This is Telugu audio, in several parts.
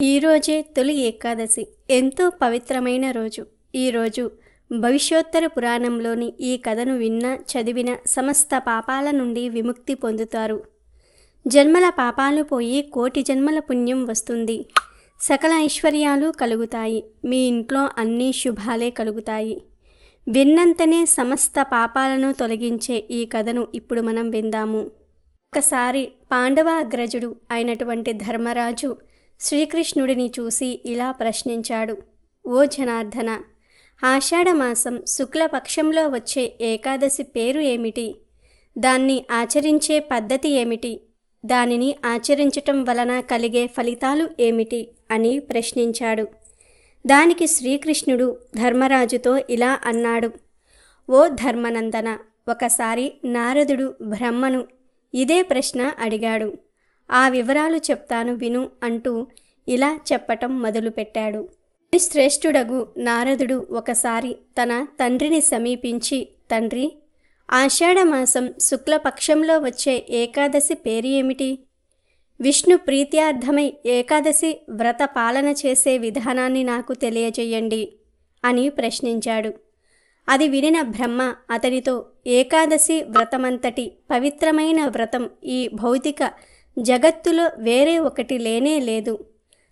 ఈరోజే తొలి ఏకాదశి, ఎంతో పవిత్రమైన రోజు. ఈరోజు భవిష్యోత్తర పురాణంలోని ఈ కథను విన్నా చదివిన సమస్త పాపాల నుండి విముక్తి పొందుతారు. జన్మల పాపాలు పోయి కోటి జన్మల పుణ్యం వస్తుంది. సకల ఐశ్వర్యాలు కలుగుతాయి. మీ ఇంట్లో అన్ని శుభాలే కలుగుతాయి. విన్నంతనే సమస్త పాపాలను తొలగించే ఈ కథను ఇప్పుడు మనం విందాము. ఒకసారి పాండవ అగ్రజుడు అయినటువంటి ధర్మరాజు శ్రీకృష్ణుడిని చూసి ఇలా ప్రశ్నించాడు. ఓ జనార్దన, ఆషాఢమాసం శుక్లపక్షంలో వచ్చే ఏకాదశి పేరు ఏమిటి? దాన్ని ఆచరించే పద్ధతి ఏమిటి? దానిని ఆచరించటం వలన కలిగే ఫలితాలు ఏమిటి అని ప్రశ్నించాడు. దానికి శ్రీకృష్ణుడు ధర్మరాజుతో ఇలా అన్నాడు. ఓ ధర్మనందన, ఒకసారి నారదుడు బ్రహ్మను ఇదే ప్రశ్న అడిగాడు. ఆ వివరాలు చెప్తాను విను అంటూ ఇలా చెప్పటం మొదలుపెట్టాడు. శ్రేష్ఠుడగు నారదుడు ఒకసారి తన తండ్రిని సమీపించి, తండ్రి, ఆషాఢమాసం శుక్లపక్షంలో వచ్చే ఏకాదశి పేరు ఏమిటి? విష్ణు ప్రీత్యార్థమై ఏకాదశి వ్రత పాలన చేసే విధానాన్ని నాకు తెలియజేయండి అని ప్రశ్నించాడు. అది వినిన బ్రహ్మ అతనితో, ఏకాదశి వ్రతమంతటి పవిత్రమైన వ్రతం ఈ భౌతిక జగత్తులో వేరే ఒకటి లేనే లేదు.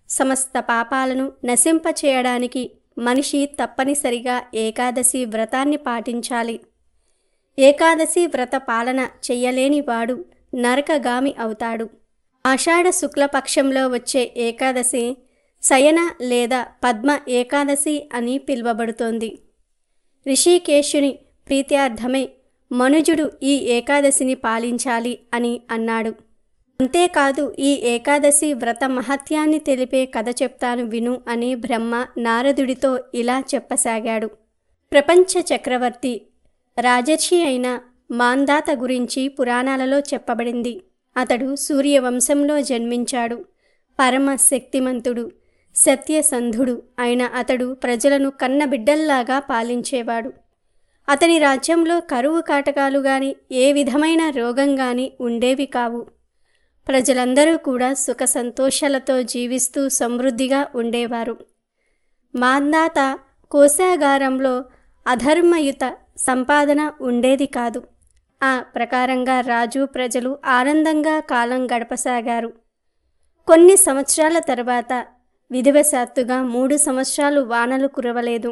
సమస్త పాపాలను నశింపచేయడానికి మనిషి తప్పనిసరిగా ఏకాదశి వ్రతాన్ని పాటించాలి. ఏకాదశి వ్రత పాలన చెయ్యలేని వాడు నరకగామి అవుతాడు. ఆషాఢ శుక్లపక్షంలో వచ్చే ఏకాదశి శయన లేదా పద్మ ఏకాదశి అని పిలువబడుతోంది. రిషికేశుని ప్రీత్యార్థమై మనుజుడు ఈ ఏకాదశిని పాలించాలి అని అన్నాడు. అంతేకాదు, ఈ ఏకాదశి వ్రత మహత్యాన్ని తెలిపే కథ చెప్తాను విను అని బ్రహ్మ నారదుడితో ఇలా చెప్పసాగాడు. ప్రపంచ చక్రవర్తి రాజర్షి అయిన మాంధాత గురించి పురాణాలలో చెప్పబడింది. అతడు సూర్యవంశంలో జన్మించాడు. పరమ శక్తిమంతుడు, సత్యసంధుడు అయిన అతడు ప్రజలను కన్నబిడ్డల్లాగా పాలించేవాడు. అతని రాజ్యంలో కరువు కాటకాలు గాని ఏ విధమైన రోగం గాని ఉండేవి కావు. ప్రజలందరూ కూడా సుఖ సంతోషాలతో జీవిస్తూ సమృద్ధిగా ఉండేవారు. మాంధాత కోశాగారంలో అధర్మయుత సంపాదన ఉండేది కాదు. ఆ ప్రకారంగా రాజు ప్రజలు ఆనందంగా కాలం గడపసాగారు. కొన్ని సంవత్సరాల తర్వాత విధివశాత్తుగా 3 సంవత్సరాలు వానలు కురవలేదు.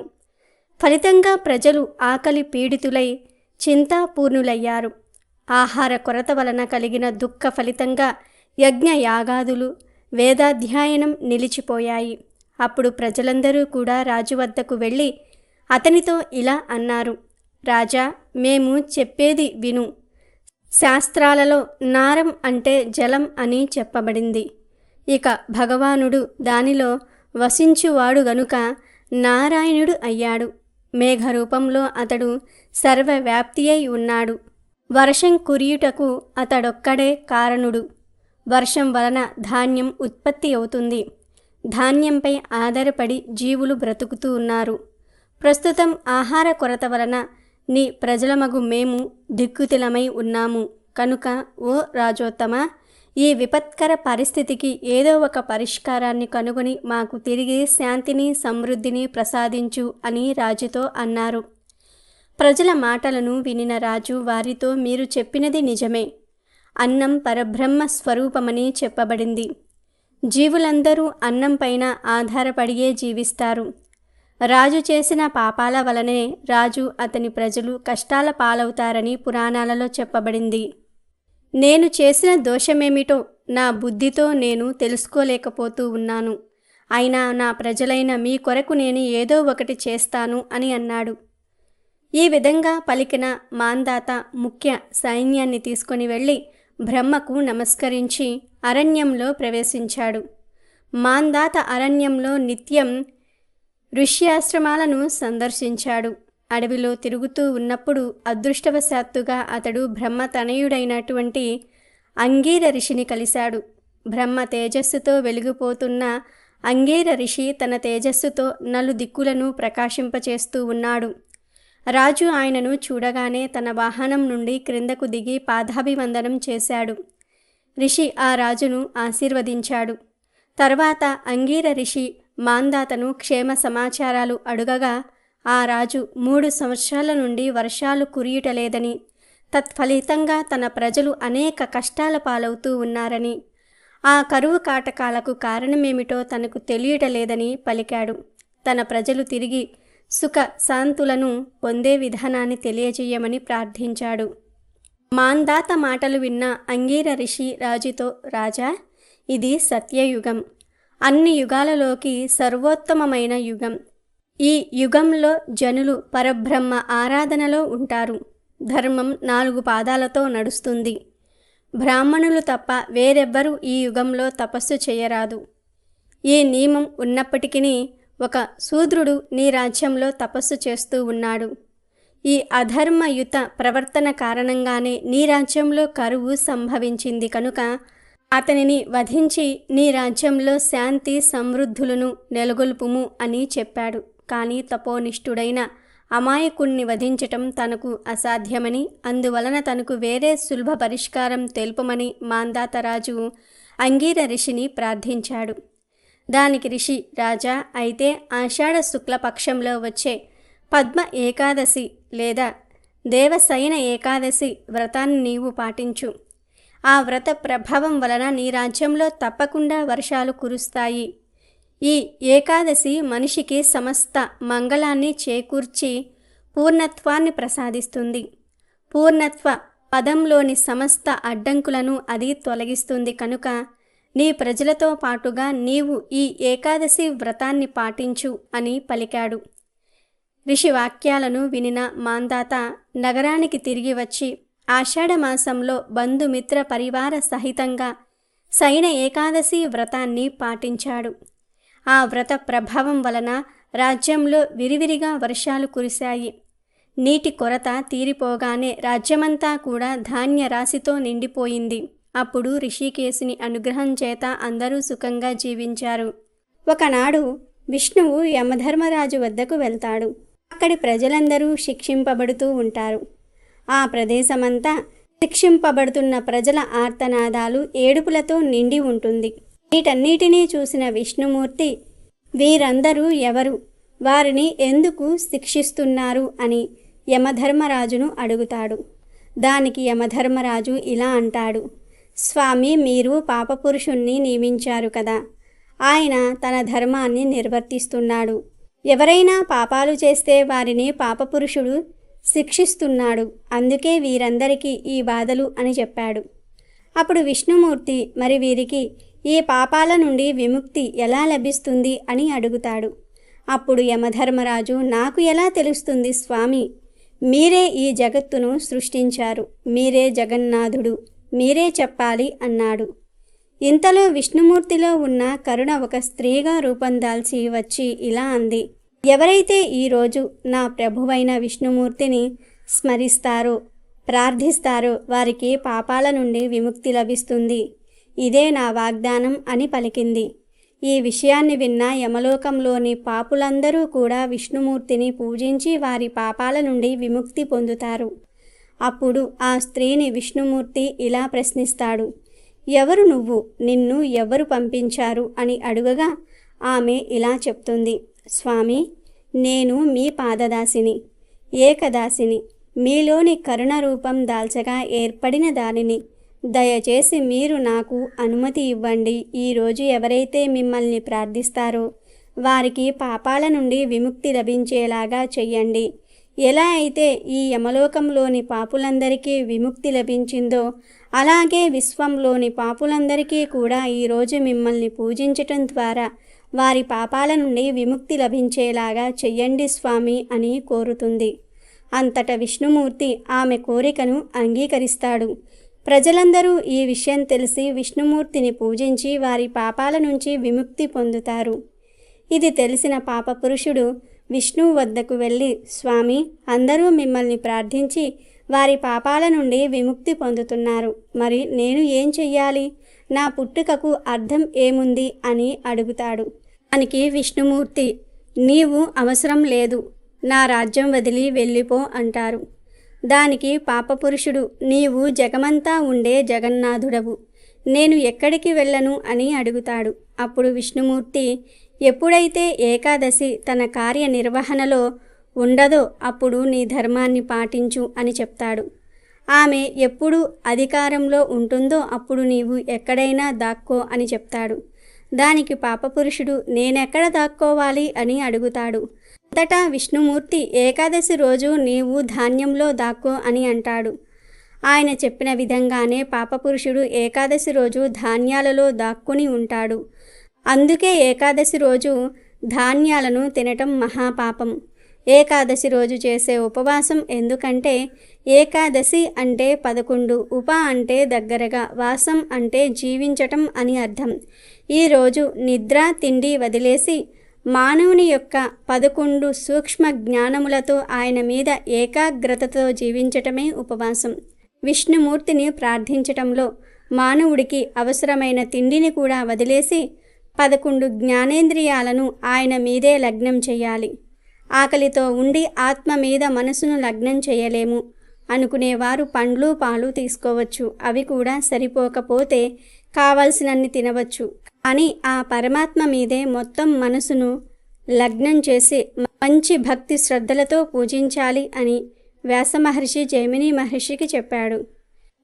ఫలితంగా ప్రజలు ఆకలి పీడితులై చింతాపూర్ణులయ్యారు. ఆహార కొరత వలన కలిగిన దుఃఖ ఫలితంగా యజ్ఞ యాగాదులు, వేదాధ్యయనం నిలిచిపోయాయి. అప్పుడు ప్రజలందరూ కూడా రాజు వద్దకు వెళ్ళి అతనితో ఇలా అన్నారు. రాజా, మేము చెప్పేది విను. శాస్త్రాలలో నారం అంటే జలం అని చెప్పబడింది. ఇక భగవానుడు దానిలో వసించువాడు గనుక నారాయణుడు అయ్యాడు. మేఘరూపంలో అతడు సర్వవ్యాప్తి అయి ఉన్నాడు. వర్షం కురియుటకు అతడొక్కడే కారణుడు. వర్షం వలన ధాన్యం ఉత్పత్తి అవుతుంది. ధాన్యంపై ఆధారపడి జీవులు బ్రతుకుతూ ఉన్నారు. ప్రస్తుతం ఆహార కొరత వలన నీ ప్రజలమగు మేము దిక్కుతిలమై ఉన్నాము. కనుక ఓ రాజోత్తమ, ఈ విపత్కర పరిస్థితికి ఏదో ఒక పరిష్కారాన్ని కనుగొని మాకు తిరిగి శాంతిని సమృద్ధిని ప్రసాదించు అని రాజుతో అన్నారు. ప్రజల మాటలను వినిన రాజు వారితో, మీరు చెప్పినది నిజమే. అన్నం పరబ్రహ్మ స్వరూపమని చెప్పబడింది. జీవులందరూ అన్నం పైన ఆధారపడియే జీవిస్తారు. రాజు చేసిన పాపాల వలనే రాజు అతని ప్రజలు కష్టాల పాలవుతారని పురాణాలలో చెప్పబడింది. నేను చేసిన దోషమేమిటో నా బుద్ధితో నేను తెలుసుకోలేకపోతూ ఉన్నాను. అయినా నా ప్రజలైన మీ కొరకు నేను ఏదో ఒకటి చేస్తాను అని అన్నాడు. ఈ విధంగా పలికిన మాంధాత ముఖ్య సైన్యాన్ని తీసుకొని వెళ్ళి బ్రహ్మకు నమస్కరించి అరణ్యంలో ప్రవేశించాడు. మాంధాత అరణ్యంలో నిత్యం ఋష్యాశ్రమాలను సందర్శించాడు. అడవిలో తిరుగుతూ ఉన్నప్పుడు అదృష్టవశాత్తుగా అతడు బ్రహ్మ తనయుడైనటువంటి అంగీర ఋషిని కలిశాడు. బ్రహ్మ తేజస్సుతో వెలిగిపోతున్న అంగీర ఋషి తన తేజస్సుతో నలుదిక్కులను ప్రకాశింపచేస్తూ ఉన్నాడు. రాజు ఆయనను చూడగానే తన వాహనం నుండి క్రిందకు దిగి పాదాభివందనం చేశాడు. ఋషి ఆ రాజును ఆశీర్వదించాడు. తర్వాత అంగీర ఋషి మాంధాతను క్షేమ సమాచారాలు అడుగగా ఆ రాజు 3 సంవత్సరాల నుండి వర్షాలు కురియుటలేదని, తత్ఫలితంగా తన ప్రజలు అనేక కష్టాల పాలవుతూ ఉన్నారని, ఆ కరువు కాటకాలకు కారణమేమిటో తనకు తెలియటలేదని పలికాడు. తన ప్రజలు తిరిగి సుఖ శాంతులను పొందే విధానాన్ని తెలియజేయమని ప్రార్థించాడు. మాంధాత మాటలు విన్న అంగీర ఋషి రాజుతో, రాజా, ఇది సత్యయుగం, అన్ని యుగాలలోకి సర్వోత్తమమైన యుగం. ఈ యుగంలో జనులు పరబ్రహ్మ ఆరాధనలో ఉంటారు. ధర్మం 4 పాదాలతో నడుస్తుంది. బ్రాహ్మణులు తప్ప వేరెవ్వరూ ఈ యుగంలో తపస్సు చేయరాదు. ఈ నియమం ఉన్నప్పటికీ ఒక శూద్రుడు నీ రాజ్యంలో తపస్సు చేస్తూ ఉన్నాడు. ఈ అధర్మయుత ప్రవర్తన కారణంగానే నీ రాజ్యంలో కరువు సంభవించింది కనుక అతనిని వధించి నీ రాజ్యంలో శాంతి సమృద్ధులను నెలగొల్పుము అని చెప్పాడు. కానీ తపోనిష్ఠుడైన అమాయకుణ్ణి వధించటం తనకు అసాధ్యమని, అందువలన తనకు వేరే సులభ పరిష్కారం తెలుపమని మాంధాతరాజు అంగీర ఋషిని ప్రార్థించాడు. దానికి ఋషి, రాజా, అయితే ఆషాఢ శుక్లపక్షంలో వచ్చే పద్మ ఏకాదశి లేదా దేవశయన ఏకాదశి వ్రతాన్ని నీవు పాటించు. ఆ వ్రత ప్రభావం వలన నీ రాజ్యంలో తప్పకుండా వర్షాలు కురుస్తాయి. ఈ ఏకాదశి మనిషికి సమస్త మంగళాన్ని చేకూర్చి పూర్ణత్వాన్ని ప్రసాదిస్తుంది. పూర్ణత్వ పదంలోని సమస్త అడ్డంకులను అది తొలగిస్తుంది కనుక నీ ప్రజలతో పాటుగా నీవు ఈ ఏకాదశి వ్రతాన్ని పాటించు అని పలికాడు. ఋషి వాక్యాలను వినిన మాంధాత నగరానికి తిరిగి వచ్చి ఆషాఢమాసంలో బంధుమిత్ర పరివార సహితంగా శయన ఏకాదశి వ్రతాన్ని పాటించాడు. ఆ వ్రత ప్రభావం వలన రాజ్యంలో విరివిరిగా వర్షాలు కురిశాయి. నీటి కొరత తీరిపోగానే రాజ్యమంతా కూడా ధాన్య రాశితో నిండిపోయింది. అప్పుడు ఋషికేశుని అనుగ్రహం చేత అందరూ సుఖంగా జీవించారు. ఒకనాడు విష్ణువు యమధర్మరాజు వద్దకు వెళ్తాడు. అక్కడి ప్రజలందరూ శిక్షింపబడుతూ ఉంటారు. ఆ ప్రదేశమంతా శిక్షింపబడుతున్న ప్రజల ఆర్తనాదాలు, ఏడుపులతో నిండి ఉంటుంది. వీటన్నిటినీ చూసిన విష్ణుమూర్తి, వీరందరూ ఎవరు, వారిని ఎందుకు శిక్షిస్తున్నారు అని యమధర్మరాజును అడుగుతాడు. దానికి యమధర్మరాజు ఇలా అంటాడు, స్వామి, మీరు పాపపురుషుణ్ణి నియమించారు కదా, ఆయన తన ధర్మాన్ని నిర్వర్తిస్తున్నాడు. ఎవరైనా పాపాలు చేస్తే వారిని పాపపురుషుడు శిక్షిస్తున్నాడు. అందుకే వీరందరికీ ఈ బాధలు అని చెప్పాడు. అప్పుడు విష్ణుమూర్తి, మరి వీరికి ఈ పాపాల నుండి విముక్తి ఎలా లభిస్తుంది అని అడుగుతాడు. అప్పుడు యమధర్మరాజు, నాకు ఎలా తెలుస్తుంది స్వామి, మీరే ఈ జగత్తును సృష్టించారు, మీరే జగన్నాథుడు, మీరే చెప్పాలి అన్నాడు. ఇంతలో విష్ణుమూర్తిలో ఉన్న కరుణ ఒక స్త్రీగా రూపం దాల్చి వచ్చి ఇలా అంది, ఎవరైతే ఈరోజు నా ప్రభువైన విష్ణుమూర్తిని స్మరిస్తారో, ప్రార్థిస్తారో వారికి పాపాల నుండి విముక్తి లభిస్తుంది. ఇదే నా వాగ్దానం అని పలికింది. ఈ విషయాన్ని విన్న యమలోకంలోని పాపులందరూ కూడా విష్ణుమూర్తిని పూజించి వారి పాపాల నుండి విముక్తి పొందుతారు. అప్పుడు ఆ స్త్రీని విష్ణుమూర్తి ఇలా ప్రశ్నిస్తాడు, ఎవరు నువ్వు, నిన్ను ఎవరు పంపించారు అని అడుగగా ఆమె ఇలా చెప్తుంది, స్వామి, నేను మీ పాదదాసిని, ఏకదాసిని, మీలోని కరుణ రూపం దాల్చగా ఏర్పడిన దానిని. దయచేసి మీరు నాకు అనుమతి ఇవ్వండి. ఈరోజు ఎవరైతే మిమ్మల్ని ప్రార్థిస్తారో వారికి పాపాల నుండి విముక్తి లభించేలాగా చెయ్యండి. ఎలా అయితే ఈ యమలోకంలోని పాపులందరికీ విముక్తి లభించిందో అలాగే విశ్వంలోని పాపులందరికీ కూడా ఈరోజు మిమ్మల్ని పూజించటం ద్వారా వారి పాపాల నుండి విముక్తి లభించేలాగా చెయ్యండి స్వామి అని కోరుతుంది. అంతటా విష్ణుమూర్తి ఆమె కోరికను అంగీకరిస్తాడు. ప్రజలందరూ ఈ విషయం తెలిసి విష్ణుమూర్తిని పూజించి వారి పాపాల నుంచి విముక్తి పొందుతారు. ఇది తెలిసిన పాపపురుషుడు విష్ణువు వద్దకు వెళ్ళి, స్వామి, అందరూ మిమ్మల్ని ప్రార్థించి వారి పాపాల నుండి విముక్తి పొందుతున్నారు, మరి నేను ఏం చెయ్యాలి, నా పుట్టుకకు అర్థం ఏముంది అని అడుగుతాడు. దానికి విష్ణుమూర్తి, నీవు అవసరం లేదు, నా రాజ్యం వదిలి వెళ్ళిపో అంటారు. దానికి పాపపురుషుడు, నీవు జగమంతా ఉండే జగన్నాథుడవు, నేను ఎక్కడికి వెళ్ళను అని అడుగుతాడు. అప్పుడు విష్ణుమూర్తి, ఎప్పుడైతే ఏకాదశి తన కార్యనిర్వహణలో ఉండదో అప్పుడు నీ ధర్మాన్ని పాటించు అని చెప్తాడు. ఆమె ఎప్పుడు అధికారంలో ఉంటుందో అప్పుడు నీవు ఎక్కడైనా దాక్కో అని చెప్తాడు. దానికి పాపపురుషుడు, నేనెక్కడ దాక్కోవాలి అని అడుగుతాడు. అంతటా విష్ణుమూర్తి, ఏకాదశి రోజు నీవు ధాన్యంలో దాక్కో అని అంటాడు. ఆయన చెప్పిన విధంగానే పాపపురుషుడు ఏకాదశి రోజు ధాన్యాలలో దాక్కుని ఉంటాడు. అందుకే ఏకాదశి రోజు ధాన్యాలను తినటం మహాపాపం. ఏకాదశి రోజు చేసే ఉపవాసం ఎందుకంటే ఏకాదశి అంటే 11, ఉప అంటే దగ్గరగా, వాసం అంటే జీవించటం అని అర్థం. ఈరోజు నిద్ర తిండి వదిలేసి మానవుని యొక్క 11 సూక్ష్మ జ్ఞానములతో ఆయన మీద ఏకాగ్రతతో జీవించటమే ఉపవాసం. విష్ణుమూర్తిని ప్రార్థించటంలో మానవుడికి అవసరమైన తిండిని కూడా వదిలేసి 11 జ్ఞానేంద్రియాలను ఆయన మీదే లగ్నం చేయాలి. ఆకలితో ఉండి ఆత్మ మీద మనసును లగ్నం చేయలేము అనుకునేవారు పండ్లు పాలు తీసుకోవచ్చు. అవి కూడా సరిపోకపోతే కావలసినన్ని తినవచ్చు. కానీ ఆ పరమాత్మ మీదే మొత్తం మనసును లగ్నం చేసి మంచి భక్తి శ్రద్ధలతో పూజించాలి అని వ్యాస మహర్షి జైమిని మహర్షికి చెప్పాడు.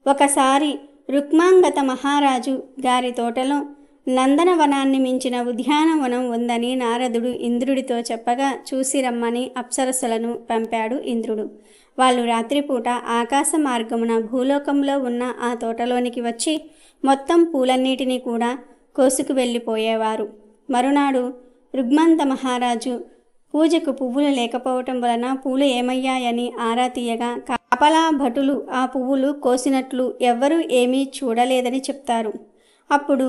ఒకసారి రుక్మాంగత మహారాజు గారి తోటలో నందనవనాన్ని మించిన ఉద్యానవనం ఉందని నారదుడు ఇంద్రుడితో చెప్పగా చూసి రమ్మని అప్సరస్సులను పంపాడు ఇంద్రుడు. వాళ్ళు రాత్రిపూట ఆకాశ మార్గమున భూలోకంలో ఉన్న ఆ తోటలోనికి వచ్చి మొత్తం పూలన్నిటినీ కూడా కోసుకు వెళ్ళిపోయేవారు. మరునాడు రుగ్మంత మహారాజు పూజకు పువ్వులు లేకపోవటం వలన పూలు ఏమయ్యాయని ఆరా తీయగా కాపలా భటులు ఆ పువ్వులు కోసినట్లు ఎవ్వరూ ఏమీ చూడలేదని చెప్తారు. అప్పుడు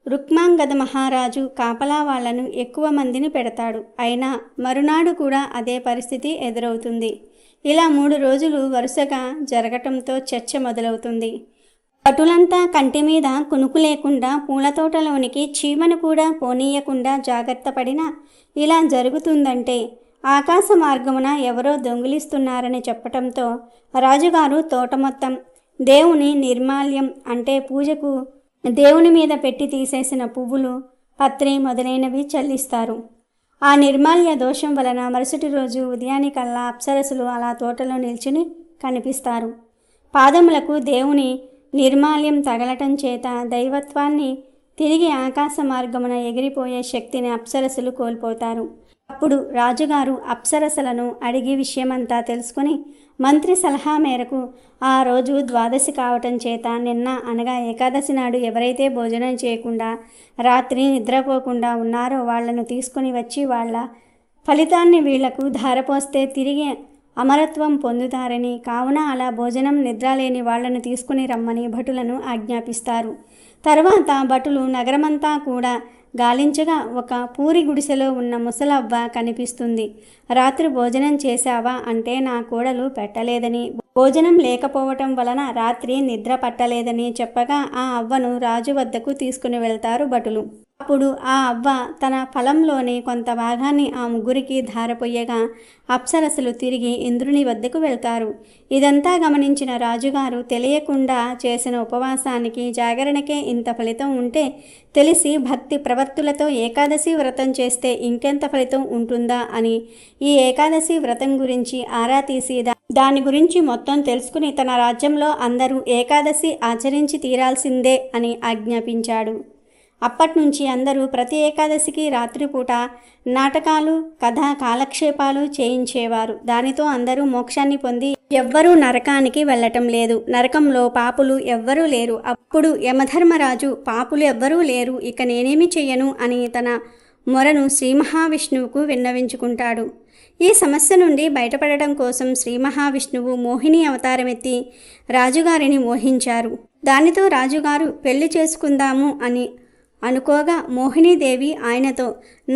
రుక్మాంగద మహారాజు కాపలా వాళ్లను ఎక్కువ మందిని పెడతాడు. అయినా మరునాడు కూడా అదే పరిస్థితి ఎదురవుతుంది. ఇలా 3 రోజులు వరుసగా జరగటంతో చర్చ మొదలవుతుంది. భటులంతా కంటి మీద కునుకు లేకుండా పూల తోటలోనికి చీమను కూడా పోనీయకుండా జాగ్రత్త పడినా ఇలా జరుగుతుందంటే ఆకాశ మార్గమున ఎవరో దొంగిలిస్తున్నారని చెప్పటంతో రాజుగారు తోట మొత్తం దేవుని నిర్మాల్యం అంటే పూజకు దేవుని మీద పెట్టి తీసేసిన పువ్వులు, పత్రి మొదలైనవి చల్లిస్తారు. ఆ నిర్మాల్య దోషం వలన మరుసటి రోజు ఉదయానికల్లా అప్సరసులు అలా తోటలో నిల్చుని కనిపిస్తారు. పాదములకు దేవుని నిర్మాల్యం తగలటం చేత దైవత్వాన్ని తిరిగి ఆకాశ మార్గమున ఎగిరిపోయే శక్తిని అప్సరసులు కోల్పోతారు. అప్పుడు రాజుగారు అప్సరసలను అడిగి విషయమంతా తెలుసుకుని మంత్రి సలహా మేరకు ఆ రోజు ద్వాదశి కావటం చేత నిన్న అనగా ఏకాదశి నాడు ఎవరైతే భోజనం చేయకుండా రాత్రి నిద్రపోకుండా ఉన్నారో వాళ్లను తీసుకుని వచ్చి వాళ్ళ ఫలితాన్ని వీళ్లకు ధారపోస్తే తిరిగి అమరత్వం పొందుతారని, కావున అలా భోజనం నిద్రలేని వాళ్లను తీసుకుని రమ్మని భటులను ఆజ్ఞాపిస్తారు. తర్వాత భటులు నగరమంతా కూడా గాలించగా ఒక పూరి గుడిసెలో ఉన్న ముసలవ్వ కనిపిస్తుంది. రాత్రి భోజనం చేశావా అంటే నా కోడలు పెట్టలేదని, భోజనం లేకపోవటం వలన రాత్రి నిద్ర పట్టలేదని చెప్పగా ఆ అవ్వను రాజు వద్దకు తీసుకుని వెళ్తారు భటులు. అప్పుడు ఆ అవ్వ తన ఫలంలోని కొంత భాగాన్ని ఆ ముగ్గురికి ధారపోయగా అప్సరసులు తిరిగి ఇంద్రుని వద్దకు వెళ్తారు. ఇదంతా గమనించిన రాజుగారు తెలియకుండా చేసిన ఉపవాసానికి జాగరణకే ఇంత ఫలితం ఉంటే తెలిసి భక్తి ప్రవర్తులతో ఏకాదశి వ్రతం చేస్తే ఇంకెంత ఫలితం ఉంటుందా అని ఈ ఏకాదశి వ్రతం గురించి ఆరా తీసి దాని గురించి మొత్తం తెలుసుకుని తన రాజ్యంలో అందరూ ఏకాదశి ఆచరించి తీరాల్సిందే అని ఆజ్ఞాపించాడు. అప్పట్నుంచి అందరూ ప్రతి ఏకాదశికి రాత్రిపూట నాటకాలు, కథా కాలక్షేపాలు చేయించేవారు. దానితో అందరూ మోక్షాన్ని పొంది ఎవ్వరూ నరకానికి వెళ్ళటం లేదు. నరకంలో పాపులు ఎవ్వరూ లేరు. అప్పుడు యమధర్మరాజు, పాపులు ఎవ్వరూ లేరు, ఇక నేనేమి చెయ్యను అని తన మొరను శ్రీ మహావిష్ణువుకు విన్నవించుకుంటాడు. ఈ సమస్య నుండి బయటపడటం కోసం శ్రీ మహావిష్ణువు మోహిని అవతారమెత్తి రాజుగారిని మోహించారు. దానితో రాజుగారు పెళ్లి చేసుకుందాము అని అనుకోగా మోహినీదేవి ఆయనతో,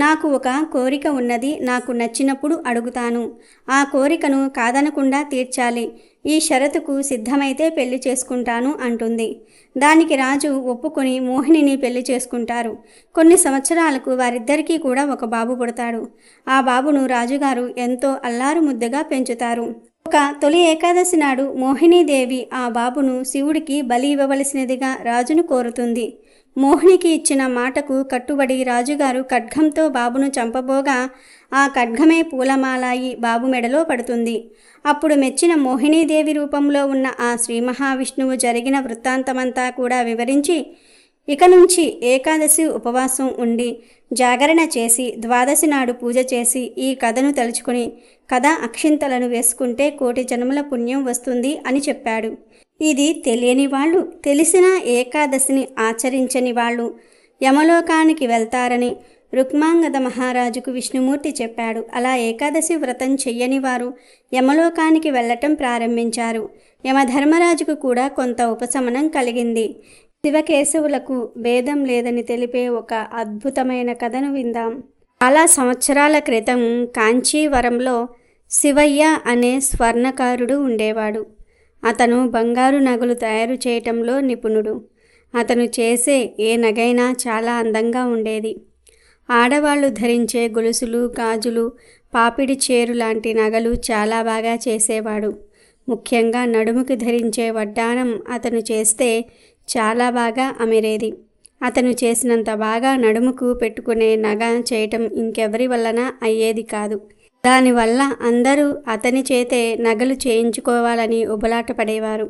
నాకు ఒక కోరిక ఉన్నది, నాకు నచ్చినప్పుడు అడుగుతాను, ఆ కోరికను కాదనకుండా తీర్చాలి, ఈ షరతుకు సిద్ధమైతే పెళ్లి చేసుకుంటాను అంటుంది. దానికి రాజు ఒప్పుకొని మోహినిని పెళ్లి చేసుకుంటారు. కొన్ని సంవత్సరాలకు వారిద్దరికీ కూడా ఒక బాబు పుడతాడు. ఆ బాబును రాజుగారు ఎంతో అల్లారు ముద్దుగా పెంచుతారు. ఒక తొలి ఏకాదశి నాడు మోహినీదేవి ఆ బాబును శివుడికి బలి ఇవ్వవలసినదిగా రాజును కోరుతుంది. మోహినికి ఇచ్చిన మాటకు కట్టుబడి రాజుగారు ఖడ్గంతో బాబును చంపబోగా ఆ ఖడ్గమే పూలమాలాయి బాబు మెడలో పడుతుంది. అప్పుడు మెచ్చిన మోహినీదేవి రూపంలో ఉన్న ఆ శ్రీ మహావిష్ణువు జరిగిన వృత్తాంతమంతా కూడా వివరించి ఇక నుంచి ఏకాదశి ఉపవాసం ఉండి జాగరణ చేసి ద్వాదశి నాడు పూజ చేసి ఈ కథను తలుచుకుని కథ అక్షింతలను వేసుకుంటే కోటి జన్మల పుణ్యం వస్తుంది అని చెప్పాడు. ఇది తెలియని వాళ్ళు, తెలిసిన ఏకాదశిని ఆచరించని వాళ్ళు యమలోకానికి వెళ్తారని రుక్మాంగద మహారాజుకు విష్ణుమూర్తి చెప్పాడు. అలా ఏకాదశి వ్రతం చెయ్యని వారు యమలోకానికి వెళ్ళటం ప్రారంభించారు. యమధర్మరాజుకు కూడా కొంత ఉపశమనం కలిగింది. శివకేశవులకు భేదం లేదని తెలిపే ఒక అద్భుతమైన కథను విందాం. చాలా సంవత్సరాల క్రితం కాంచీవరంలో శివయ్య అనే స్వర్ణకారుడు ఉండేవాడు. అతను బంగారు నగలు తయారు చేయటంలో నిపుణుడు. అతను చేసే ఏ నగైనా చాలా అందంగా ఉండేది. ఆడవాళ్ళు ధరించే గొలుసులు, గాజులు, పాపిడి చేరు లాంటి నగలు చాలా బాగా చేసేవాడు. ముఖ్యంగా నడుముకి ధరించే వడ్డానం అతను చేస్తే చాలా బాగా అమిరేది. అతను చేసినంత బాగా నడుముకు పెట్టుకునే నగ చేయటం ఇంకెవరి వలన అయ్యేది కాదు. దానివల్ల అందరూ అతని చేతే నగలు చేయించుకోవాలని ఉబలాట పడేవారు.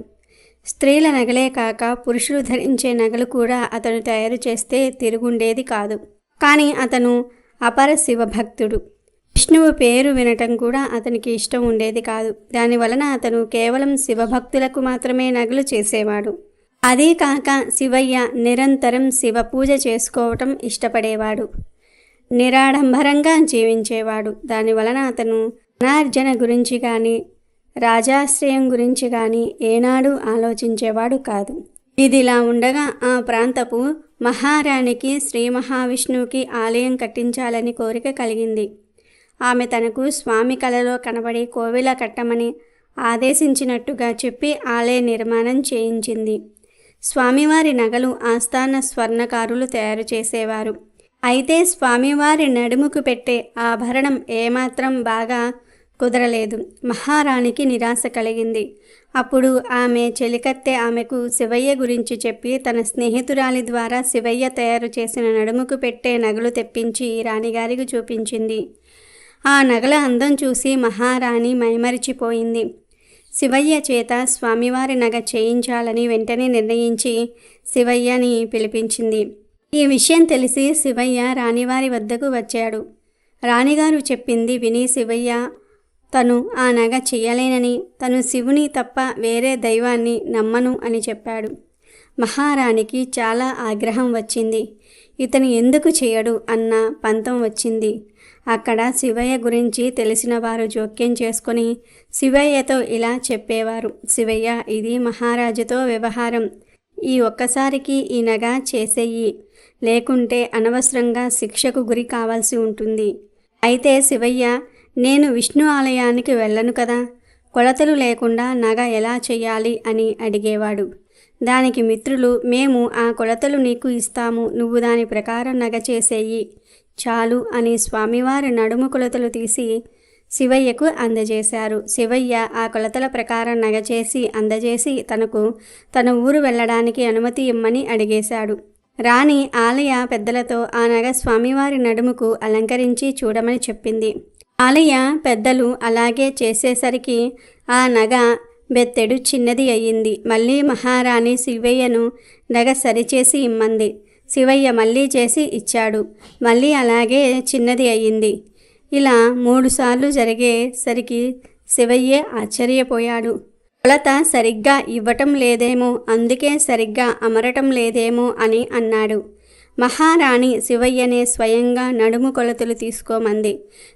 స్త్రీల నగలే కాక పురుషులు ధరించే నగలు కూడా అతను తయారు చేస్తే తిరుగుండేది కాదు. కానీ అతను అపర శివభక్తుడు. విష్ణువు పేరు వినటం కూడా అతనికి ఇష్టం ఉండేది కాదు. దానివలన అతను కేవలం శివభక్తులకు మాత్రమే నగలు చేసేవాడు. అదీ కాక శివయ్య నిరంతరం శివ పూజ చేసుకోవటం ఇష్టపడేవాడు. నిరాడంబరంగా జీవించేవాడు. దానివలన అతను ధనార్జన గురించి కానీ రాజాశ్రయం గురించి కానీ ఏనాడు ఆలోచించేవాడు కాదు. ఇదిలా ఉండగా ఆ ప్రాంతపు మహారాణికి శ్రీ మహావిష్ణువుకి ఆలయం కట్టించాలని కోరిక కలిగింది. ఆమె తనకు స్వామి కలలో కనబడి కోవిల కట్టమని ఆదేశించినట్టుగా చెప్పి ఆలయ నిర్మాణం చేయించింది. స్వామివారి నగలు ఆస్థాన స్వర్ణకారులు తయారు చేసేవారు. అయితే స్వామివారి నడుముకు పెట్టే ఆభరణం ఏమాత్రం బాగా కుదరలేదు. మహారాణికి నిరాశ కలిగింది. అప్పుడు ఆమె చెలికత్తె ఆమెకు శివయ్య గురించి చెప్పి తన స్నేహితురాలి ద్వారా శివయ్య తయారు చేసిన నడుముకు పెట్టే నగలు తెప్పించి రాణిగారికి చూపించింది. ఆ నగల అందం చూసి మహారాణి మైమరిచిపోయింది. శివయ్య చేత స్వామివారి నగ చేయించాలని వెంటనే నిర్ణయించి శివయ్యని పిలిపించింది. ఈ విషయం తెలిసి శివయ్య రాణివారి వద్దకు వచ్చాడు. రాణిగారు చెప్పింది విని శివయ్య తను ఆ నగ చెయ్యలేనని, తను శివుని తప్ప వేరే దైవాన్ని నమ్మను అని చెప్పాడు. మహారాణికి చాలా ఆగ్రహం వచ్చింది. ఇతను ఎందుకు చేయడు అన్న పంతం వచ్చింది. అక్కడ శివయ్య గురించి తెలిసిన వారు జోక్యం చేసుకొని శివయ్యతో ఇలా చెప్పేవారు. శివయ్య, ఇది మహారాజుతో వ్యవహారం. ఈ ఒక్కసారికి ఈ నగ చేసేయి, లేకుంటే అనవసరంగా శిక్షకు గురి కావాల్సి ఉంటుంది. అయితే శివయ్య, నేను విష్ణు ఆలయానికి వెళ్ళను కదా, కొలతలు లేకుండా నగ ఎలా చెయ్యాలి అని అడిగేవాడు. దానికి మిత్రులు, మేము ఆ కొలతలు నీకు ఇస్తాము, నువ్వు దాని ప్రకారం నగ చేసేయి చాలు అని స్వామివారి నడుము కొలతలు తీసి శివయ్యకు అందజేశారు. శివయ్య ఆ కొలతల ప్రకారం నగ చేసి అందజేసి తన ఊరు వెళ్ళడానికి అనుమతి ఇమ్మని అడిగేశాడు. రాణి ఆలయ పెద్దలతో ఆ నగ స్వామివారి నడుముకు అలంకరించి చూడమని చెప్పింది. ఆలయ పెద్దలు అలాగే చేసేసరికి ఆ నగ బెత్తెడు చిన్నది అయ్యింది. మళ్ళీ మహారాణి శివయ్యను నగ సరిచేసి ఇమ్మంది. శివయ్య మళ్ళీ చేసి ఇచ్చాడు. మళ్ళీ అలాగే చిన్నది అయ్యింది. ఇలా 3 సార్లు జరిగేసరికి శివయ్యే ఆశ్చర్యపోయాడు. కొలత సరిగ్గా ఇవ్వటం లేదేమో, అందుకే సరిగ్గా అమరటం లేదేమో అని అన్నాడు. మహారాణి శివయ్యనే స్వయంగా నడుము కొలతలు తీసుకోమంది.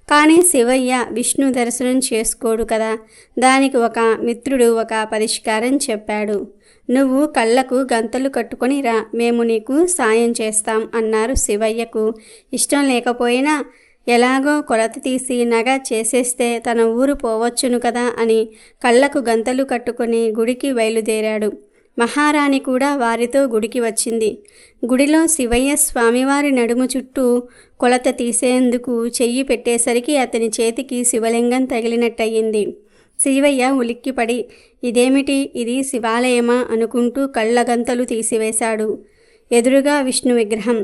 కానీ శివయ్య విష్ణు దర్శనం చేసుకోడు కదా. దానికి ఒక మిత్రుడు ఒక పరిష్కారం చెప్పాడు. నువ్వు కళ్ళకు గంతలు కట్టుకొని రా, మేము నీకు సాయం చేస్తాం అన్నారు. శివయ్యకు ఇష్టం లేకపోయినా ఎలాగో కొలత తీసి నగ చేసేస్తే తన ఊరు పోవచ్చును కదా అని కళ్ళకు గంతలు కట్టుకొని గుడికి బయలుదేరాడు. మహారాణి కూడా వారితో గుడికి వచ్చింది. గుడిలో శివయ్య స్వామివారి నడుము చుట్టూ కొలత తీసేందుకు చెయ్యి పెట్టేసరికి అతని చేతికి శివలింగం తగిలినట్టయింది. శివయ్య ఉలిక్కిపడి, ఇదేమిటి, ఇది శివాలయమా అనుకుంటూ కళ్ళగంతలు తీసివేశాడు. ఎదురుగా విష్ణు విగ్రహం.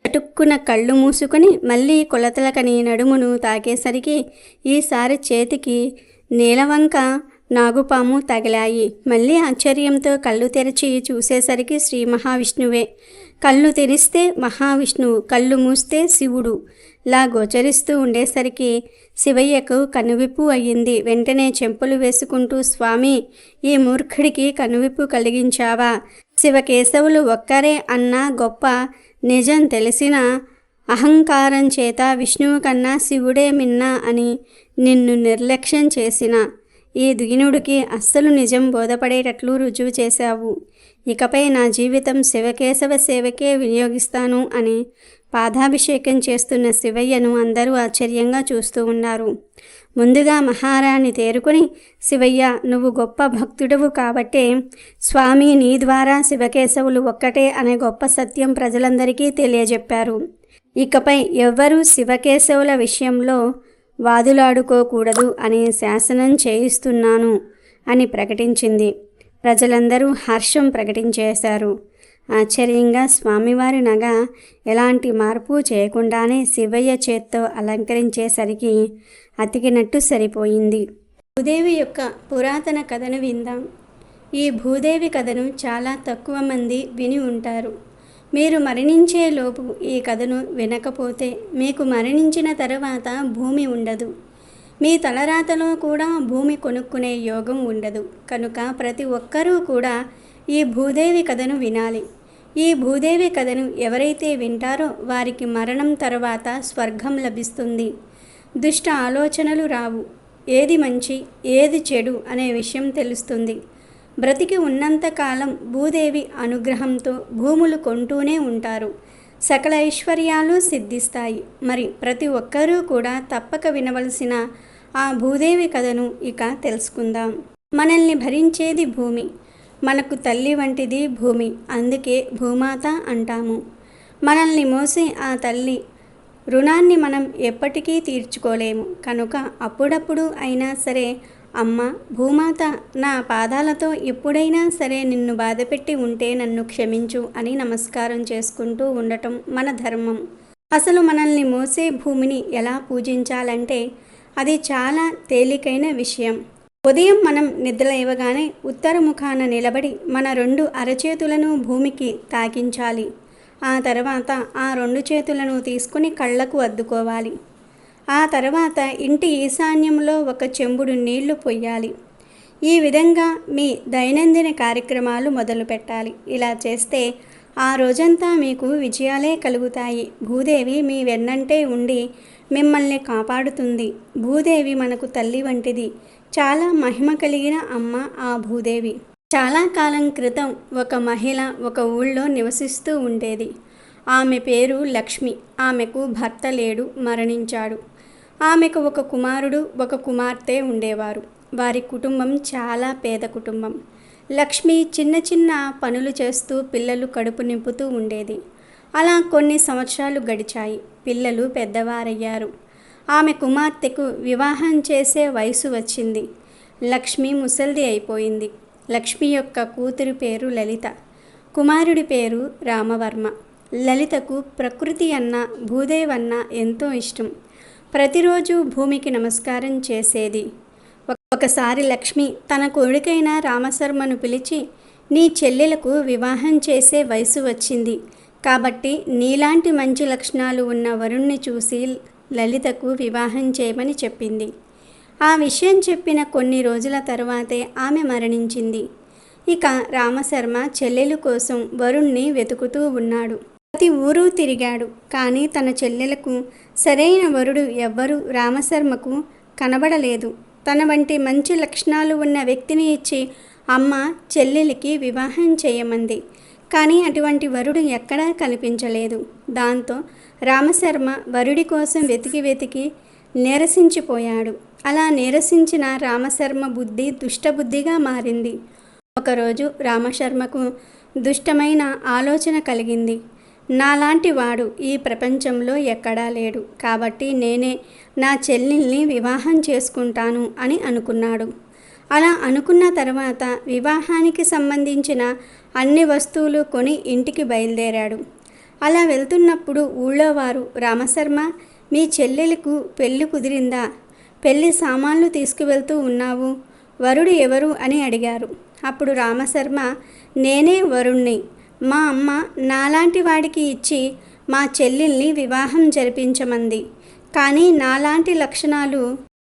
చటుక్కున కళ్ళు మూసుకొని మళ్ళీ కొలతలకని నడుమును తాకేసరికి ఈసారి చేతికి నీలవంక నాగుపాము తగిలాయి. మళ్ళీ ఆశ్చర్యంతో కళ్ళు తెరిచి చూసేసరికి శ్రీ మహావిష్ణువే. కళ్ళు తెరిస్తే మహావిష్ణువు, కళ్ళు మూస్తే శివుడు లా గోచరిస్తూ ఉండేసరికి శివయ్యకు కనువిప్పు అయ్యింది. వెంటనే చెంపులు వేసుకుంటూ, స్వామి, ఈ మూర్ఖుడికి కనువిప్పు కలిగించావా? శివకేశవులు ఒక్కరే అన్న గొప్ప నిజం తెలిసిన అహంకారం చేత విష్ణువు కన్నా శివుడే మిన్నా అని నిన్ను నిర్లక్ష్యం చేసిన ఈ దీనుడికి అస్సలు నిజం బోధపడేటట్లు రుజువు చేశావు. ఇకపై నా జీవితం శివకేశవ సేవకే వినియోగిస్తాను అని పాదాభిషేకం చేస్తున్న శివయ్యను అందరూ ఆశ్చర్యంగా చూస్తూ ఉన్నారు. ముందుగా మహారాణి తేరుకుని, శివయ్య, నువ్వు గొప్ప భక్తుడవు కాబట్టే స్వామి నీ ద్వారా శివకేశవులు ఒక్కటే అనే గొప్ప సత్యం ప్రజలందరికీ తెలియజెప్పారు. ఇకపై ఎవ్వరూ శివకేశవుల విషయంలో వాదులాడుకోకూడదు అని శాసనం చేయిస్తున్నాను అని ప్రకటించింది. ప్రజలందరూ హర్షం ప్రకటించేశారు. ఆశ్చర్యంగా స్వామివారి నగ ఎలాంటి మార్పు చేయకుండానే శివయ్య చేత్తో అలంకరించేసరికి అతికినట్టు సరిపోయింది. భూదేవి యొక్క పురాతన కథను విందాం. ఈ భూదేవి కథను చాలా తక్కువ మంది విని ఉంటారు. మీరు మరణించేలోపు ఈ కథను వినకపోతే మీకు మరణించిన తర్వాత భూమి ఉండదు. మీ తలరాతలో కూడా భూమి కొనుక్కునే యోగం ఉండదు. కనుక ప్రతి ఒక్కరూ కూడా ఈ భూదేవి కథను వినాలి. ఈ భూదేవి కథను ఎవరైతే వింటారో వారికి మరణం తర్వాత స్వర్గం లభిస్తుంది. దుష్ట ఆలోచనలు రావు. ఏది మంచి ఏది చెడు అనే విషయం తెలుస్తుంది. బ్రతికి ఉన్నంతకాలం భూదేవి అనుగ్రహంతో భూములు కొంటూనే ఉంటారు. సకల ఐశ్వర్యాలు సిద్ధిస్తాయి. మరి ప్రతి ఒక్కరూ కూడా తప్పక వినవలసిన ఆ భూదేవి కథను ఇక తెలుసుకుందాం. మనల్ని భరించేది భూమి. మనకు తల్లి వంటిది భూమి. అందుకే భూమాత అంటాము. మనల్ని మోసే ఆ తల్లి రుణాన్ని మనం ఎప్పటికీ తీర్చుకోలేము. కనుక అప్పుడప్పుడు అయినా సరే, అమ్మ భూమాత, నా పాదాలతో ఎప్పుడైనా సరే నిన్ను బాధపెట్టి ఉంటే నన్ను క్షమించు అని నమస్కారం చేసుకుంటూ ఉండటం మన ధర్మం. అసలు మనల్ని మోసే భూమిని ఎలా పూజించాలంటే అది చాలా తేలికైన విషయం. ఉదయం మనం నిద్రలేవగానే ఉత్తరముఖాన నిలబడి మన 2 అరచేతులను భూమికి తాకించాలి. ఆ తర్వాత ఆ 2 చేతులను తీసుకుని కళ్ళకు అద్దుకోవాలి. ఆ తర్వాత ఇంటి ఈశాన్యంలో ఒక చెంబుడు నీళ్లు పొయ్యాలి. ఈ విధంగా మీ దైనందిన కార్యక్రమాలు మొదలు పెట్టాలి. ఇలా చేస్తే ఆ రోజంతా మీకు విజయాలే కలుగుతాయి. భూదేవి మీ వెన్నంటే ఉండి మిమ్మల్ని కాపాడుతుంది. భూదేవి మనకు తల్లి వంటిది. చాలా మహిమ కలిగిన అమ్మ ఆ భూదేవి. చాలా కాలం క్రితం ఒక మహిళ ఒక ఊళ్ళో నివసిస్తూ ఉండేది. ఆమె పేరు లక్ష్మి. ఆమెకు భర్త లేడు, మరణించాడు. ఆమెకు ఒక కుమారుడు, ఒక కుమార్తె ఉండేవారు. వారి కుటుంబం చాలా పేద కుటుంబం. లక్ష్మి చిన్న చిన్న పనులు చేస్తూ పిల్లలు కడుపు నింపుతూ ఉండేది. అలా కొన్ని సంవత్సరాలు గడిచాయి. పిల్లలు పెద్దవారయ్యారు. ఆమె కుమార్తెకు వివాహం చేసే వయసు వచ్చింది. లక్ష్మి ముసల్ది అయిపోయింది. లక్ష్మి యొక్క కూతురి పేరు లలిత, కుమారుడి పేరు రామవర్మ. లలితకు ప్రకృతి అన్న, భూదేవన్న ఎంతో ఇష్టం. ప్రతిరోజు భూమికి నమస్కారం చేసేది. ఒకసారి లక్ష్మి తన కొడుకైన రామశర్మను పిలిచి, నీ చెల్లెలకు వివాహం చేసే వయసు వచ్చింది కాబట్టి నీలాంటి మంచి లక్షణాలు ఉన్న వరుణ్ణి చూసి లలితకు వివాహం చేయమని చెప్పింది. ఆ విషయం చెప్పిన కొన్ని రోజుల తరువాతే ఆమె మరణించింది. ఇక రామశర్మ చెల్లెలు కోసం వరుణ్ణి వెతుకుతూ ఉన్నాడు. ప్రతి ఊరు తిరిగాడు. కానీ తన చెల్లెలకు సరైన వరుడు ఎవ్వరూ రామశర్మకు కనబడలేదు. తన వంటి మంచి లక్షణాలు ఉన్న వ్యక్తిని ఇచ్చి అమ్మ చెల్లెలికి వివాహం చేయమంది. కానీ అటువంటి వరుడు ఎక్కడా కనిపించలేదు. దాంతో రామశర్మ వరుడి కోసం వెతికి వెతికి నీరసించిపోయాడు. అలా నీరసించిన రామశర్మ బుద్ధి దుష్టబుద్ధిగా మారింది. ఒకరోజు రామశర్మకు దుష్టమైన ఆలోచన కలిగింది. నాలాంటి వాడు ఈ ప్రపంచంలో ఎక్కడా లేడు, కాబట్టి నేనే నా చెల్లెల్ని వివాహం చేసుకుంటాను అని అనుకున్నాడు. అలా అనుకున్న తర్వాత వివాహానికి సంబంధించిన అన్ని వస్తువులు కొని ఇంటికి బయలుదేరాడు. అలా వెళ్తున్నప్పుడు ఊళ్ళో వారు, రామశర్మ, మీ చెల్లెలకు పెళ్ళి కుదిరిందా? పెళ్ళి సామాన్లు తీసుకువెళ్తూ ఉన్నావు, వరుడు ఎవరు అని అడిగారు. అప్పుడు రామశర్మ, నేనే వరుణ్ణి. మా అమ్మ నాలాంటి వాడికి ఇచ్చి మా చెల్లెల్ని వివాహం జరిపించమంది. కానీ నాలాంటి లక్షణాలు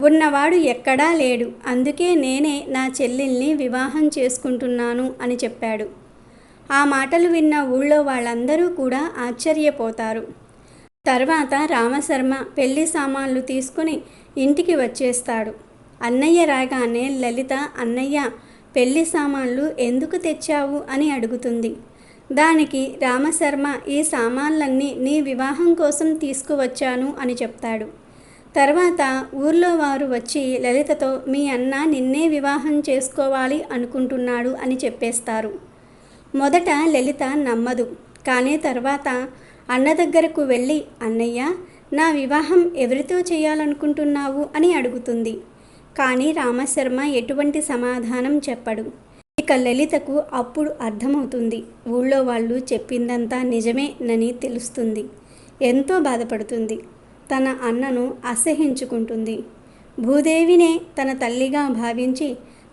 ఉన్నవాడు ఎక్కడా లేడు, అందుకే నేనే నా చెల్లెల్ని వివాహం చేసుకుంటున్నాను అని చెప్పాడు. ఆ మాటలు విన్న ఊళ్ళో వాళ్ళందరూ కూడా ఆశ్చర్యపోతారు. తర్వాత రామశర్మ పెళ్లి సామాన్లు తీసుకుని ఇంటికి వచ్చేస్తాడు. అన్నయ్య రాగానే లలిత, అన్నయ్య, పెళ్లి సామాన్లు ఎందుకు తెచ్చావు అని అడుగుతుంది. దానికి రామశర్మ, ఈ సామాన్లన్నీ నీ వివాహం కోసం తీసుకువచ్చాను అని చెప్తాడు. తర్వాత ఊర్లో వారు వచ్చి లలితతో, మీ అన్న నిన్నే వివాహం చేసుకోవాలి అనుకుంటున్నాడు అని చెప్పేస్తారు. మొదట లలిత నమ్మదు. కానీ తర్వాత అన్న దగ్గరకు వెళ్ళి, అన్నయ్య, నా వివాహం ఎవరితో చేయాలనుకుంటున్నావు అని అడుగుతుంది. కానీ రామశర్మ ఎటువంటి సమాధానం చెప్పడు. ఇక లలితకు అప్పుడు అర్థమవుతుంది, ఊళ్ళో వాళ్ళు చెప్పిందంతా నిజమేనని తెలుస్తుంది. ఎంతో బాధపడుతుంది. తన అన్నను అసహించుకుంటుంది. భూదేవినే తన తల్లిగా భావించి